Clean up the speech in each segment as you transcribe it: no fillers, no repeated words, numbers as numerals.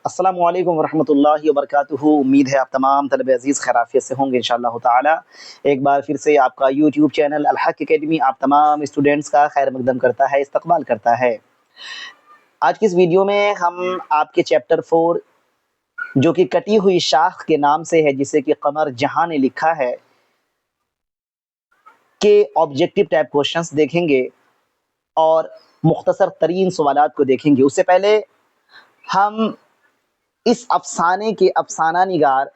السلام علیکم ورحمۃ اللہ وبرکاتہ۔ امید ہے آپ تمام طلبہ عزیز خیرافیت سے ہوں گے انشاءاللہ تعالی۔ ایک بار پھر سے آپ کا یوٹیوب چینل الحق اکیڈمی آپ تمام اسٹوڈنٹس کا خیر مقدم کرتا ہے، استقبال کرتا ہے۔ آج کی اس ویڈیو میں ہم آپ کے چیپٹر 4 جو کہ کٹی ہوئی شاخ کے نام سے ہے، جسے کہ قمر جہاں نے لکھا ہے، کہ آبجیکٹو ٹائپ کوشچنس دیکھیں گے اور مختصر ترین سوالات کو دیکھیں گے۔ اس سے پہلے ہم اس افسانے کے افسانہ نگار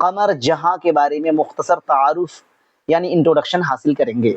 قمر جہاں کے بارے میں مختصر تعارف یعنی انٹروڈکشن حاصل کریں گے۔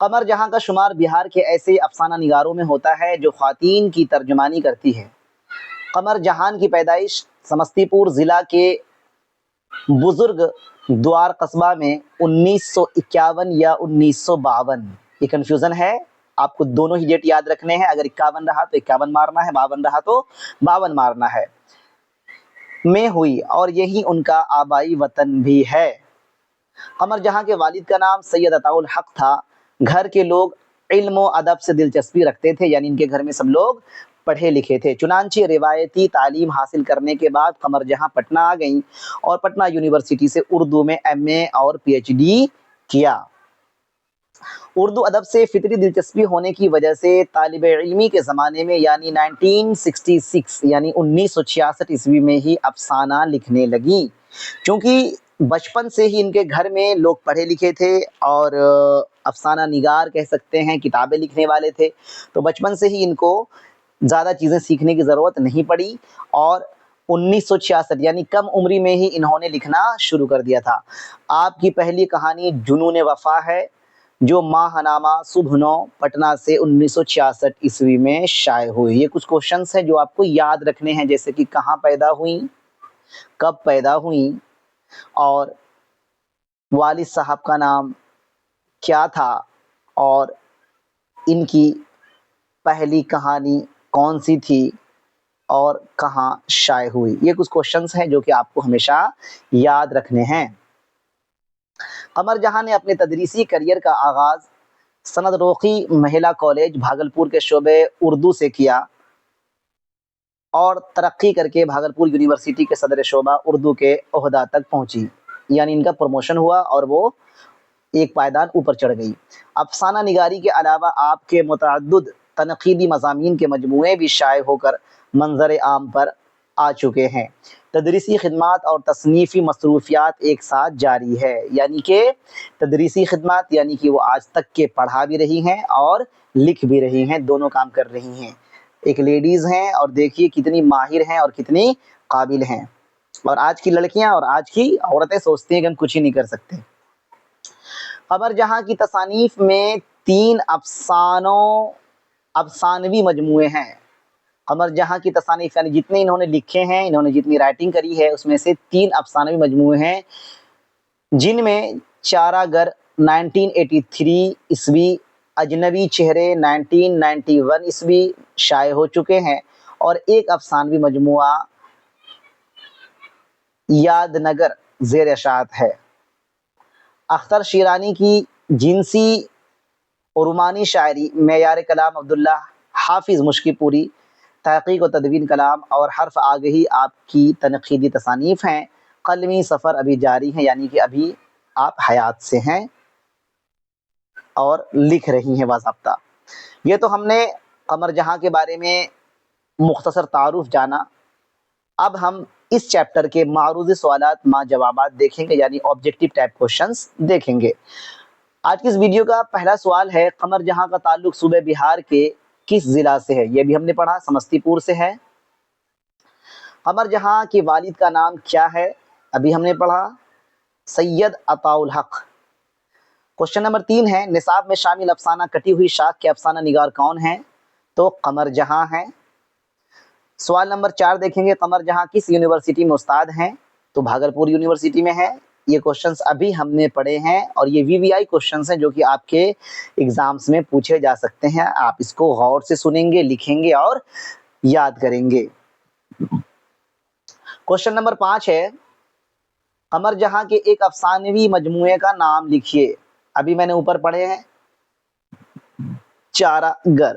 قمر جہاں کا شمار بہار کے ایسے افسانہ نگاروں میں ہوتا ہے جو خواتین کی ترجمانی کرتی ہے۔ قمر جہان کی پیدائش سمستی پور ضلع کے بزرگ دوار قصبہ میں 1951 یا 1952، یہ کنفیوژن ہے، آپ کو دونوں ہی ڈیٹ یاد رکھنے ہیں۔ اگر 51 رہا تو 51 مارنا ہے، 52 رہا تو 52 مارنا ہے، میں ہوئی، اور یہی ان کا آبائی وطن بھی ہے۔ قمر جہاں کے والد کا نام سید عطاء الحق تھا۔ گھر کے لوگ علم و ادب سے دلچسپی رکھتے تھے، یعنی ان کے گھر میں سب لوگ پڑھے لکھے تھے۔ چنانچہ روایتی تعلیم حاصل کرنے کے بعد قمر جہاں پٹنہ آ گئیں اور پٹنہ یونیورسٹی سے اردو میں ایم اے اور پی ایچ ڈی کیا۔ اردو ادب سے فطری دلچسپی ہونے کی وجہ سے طالب علمی کے زمانے میں یعنی 1966 یعنی 1966 عیسوی میں ہی افسانہ لکھنے لگیں۔ چونکہ بچپن سے ہی ان کے گھر میں لوگ پڑھے لکھے تھے اور افسانہ نگار کہہ سکتے ہیں، کتابیں لکھنے والے تھے، تو بچپن سے ہی ان کو زیادہ چیزیں سیکھنے کی ضرورت نہیں پڑی، اور 1966 یعنی کم عمری میں ہی انہوں نے لکھنا شروع کر دیا تھا۔ آپ کی پہلی کہانی جنون وفا ہے، جو ماہ نامہ صبح نو پٹنہ سے 1966 عیسوی میں شائع ہوئی۔ یہ کچھ کوشچنس ہیں جو آپ کو یاد رکھنے ہیں، جیسے کہ کہاں پیدا ہوئیں، کب پیدا ہوئیں، اور والد صاحب کا نام کیا تھا، اور ان کی پہلی کہانی کون سی تھی اور کہاں شائع ہوئی۔ یہ کچھ کوشچنس ہیں جو کہ آپ کو ہمیشہ یاد رکھنے ہیں۔ قمر جہاں نے اپنے تدریسی کیریئر کا آغاز سند روخی مہیلا کالج بھاگلپور کے شعبے اردو سے کیا، اور ترقی کر کے بھاگلپور یونیورسٹی کے صدر شعبہ اردو کے عہدہ تک پہنچی، یعنی ان کا پروموشن ہوا اور وہ ایک پائیدان اوپر چڑھ گئی۔ افسانہ نگاری کے علاوہ آپ کے متعدد تنقیدی مضامین کے مجموعے بھی شائع ہو کر منظر عام پر آ چکے ہیں۔ تدریسی خدمات اور تصنیفی مصروفیات ایک ساتھ جاری ہے، یعنی کہ تدریسی خدمات یعنی کہ وہ آج تک کے پڑھا بھی رہی ہیں اور لکھ بھی رہی ہیں، دونوں کام کر رہی ہیں۔ ایک لیڈیز ہیں اور دیکھیے کتنی ماہر ہیں اور کتنی قابل ہیں، اور آج کی لڑکیاں اور آج کی عورتیں سوچتی ہیں کہ ہم کچھ ہی نہیں کر سکتے۔ قمر جہاں کی تصانیف میں 3 افسانوی مجموعے ہیں۔ قمر جہاں کی تصانیف یعنی جتنے انہوں نے لکھے ہیں، انہوں نے جتنی رائٹنگ کری ہے، اس میں سے 3 افسانوی مجموعے ہیں، جن میں چارہ گر 1983 عیسوی، اجنبی چہرے 1991 عیسوی شائع ہو چکے ہیں، اور ایک افسانوی مجموعہ یاد نگر زیر اشاعت ہے۔ اختر شیرانی کی جنسی اور رومانی شاعری، معیار کلام عبداللہ حافظ مشکی پوری، تحقیق و تدوین کلام اور حرف آگہی آپ کی تنقیدی تصانیف ہیں۔ قلمی سفر ابھی جاری ہیں، یعنی کہ ابھی آپ حیات سے ہیں اور لکھ رہی ہیں باضابطہ۔ یہ تو ہم نے قمر جہاں کے بارے میں مختصر تعارف جانا۔ اب ہم اس چیپٹر کے معروض سوالات ما جوابات دیکھیں گے، یعنی آبجیکٹو ٹائپ کوشچنس دیکھیں گے۔ آج کی اس ویڈیو کا پہلا سوال ہے، قمر جہاں کا تعلق صوبہ بہار کے کس ضلع سے ہے؟ یہ بھی ہم نے پڑھا، سمستی پور سے ہے۔ قمر جہاں کے والد کا نام کیا ہے؟ ابھی ہم نے پڑھا، سید عطاء الحق۔ کوشچن نمبر 3 ہے، نصاب میں شامل افسانہ کٹی ہوئی شاخ کے افسانہ نگار کون ہیں؟ تو قمر جہاں ہیں۔ سوال نمبر 4 دیکھیں گے، قمر جہاں کس یونیورسٹی میں استاد ہیں؟ تو بھاگلپور یونیورسٹی میں ہے۔ یہ کوشچنس ابھی ہم نے پڑھے ہیں، اور یہ VVI کوشچنس ہیں جو کہ آپ کے ایگزامس میں پوچھے جا سکتے ہیں۔ آپ اس کو غور سے سنیں گے، لکھیں گے اور یاد کریں گے۔ کوشچن نمبر 5 ہے، قمر جہاں کے ایک افسانوی مجموعے کا نام لکھیے۔ ابھی میں نے اوپر پڑھے ہیں، چارہ گر۔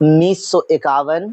1951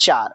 4।